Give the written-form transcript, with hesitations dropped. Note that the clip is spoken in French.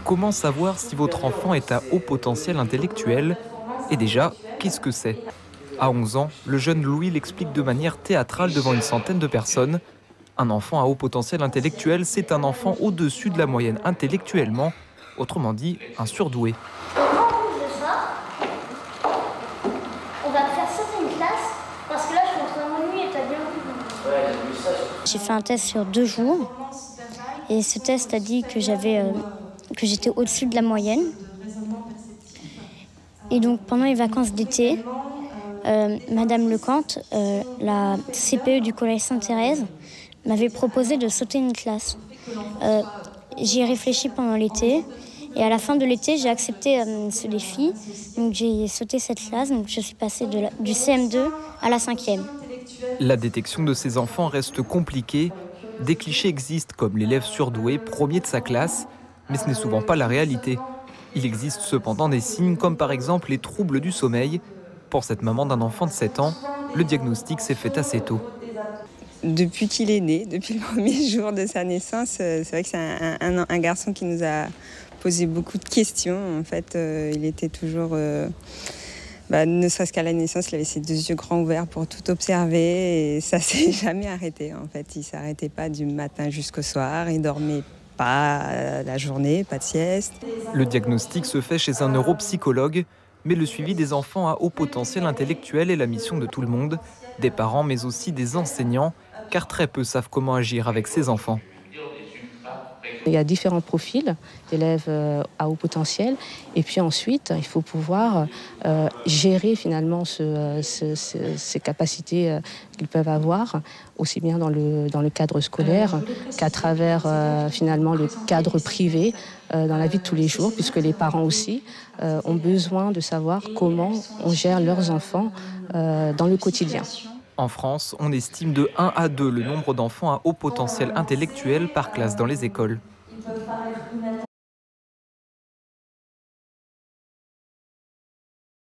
Comment savoir si votre enfant est à haut potentiel intellectuel? Et déjà, qu'est-ce que c'est? À 11 ans, le jeune Louis l'explique de manière théâtrale devant une centaine de personnes. Un enfant à haut potentiel intellectuel, c'est un enfant au-dessus de la moyenne intellectuellement, autrement dit, un surdoué. On va faire sauter une classe parce que là je suis en train de m'ennuyer et t'as bien vu. J'ai fait un test sur 2 jours et ce test a dit que j'étais au-dessus de la moyenne. Et donc pendant les vacances d'été, Madame Lecante, la CPE du collège Sainte-Thérèse, m'avait proposé de sauter une classe. J'y ai réfléchi pendant l'été. Et à la fin de l'été, j'ai accepté ce défi. Donc j'ai sauté cette classe. Donc je suis passée du CM2 à la 5e. La détection de ces enfants reste compliquée. Des clichés existent comme l'élève surdoué, premier de sa classe, mais ce n'est souvent pas la réalité. Il existe cependant des signes comme par exemple les troubles du sommeil. Pour cette maman d'un enfant de 7 ans, le diagnostic s'est fait assez tôt. Depuis qu'il est né, depuis le premier jour de sa naissance, c'est vrai que c'est un garçon qui nous a posé beaucoup de questions. En fait, il était toujours, ne serait-ce qu'à la naissance, il avait ses 2 yeux grands ouverts pour tout observer et ça s'est jamais arrêté. En fait, il s'arrêtait pas du matin jusqu'au soir, il dormait pas la journée, pas de sieste. Le diagnostic se fait chez un neuropsychologue, mais le suivi des enfants à haut potentiel intellectuel est la mission de tout le monde, des parents mais aussi des enseignants, car très peu savent comment agir avec ces enfants. Il y a différents profils d'élèves à haut potentiel et puis ensuite il faut pouvoir gérer finalement ces capacités qu'ils peuvent avoir aussi bien dans le cadre scolaire qu'à travers finalement le cadre privé dans la vie de tous les jours, puisque les parents aussi ont besoin de savoir comment on gère leurs enfants dans le quotidien. En France, on estime de 1 à 2 le nombre d'enfants à haut potentiel intellectuel par classe dans les écoles.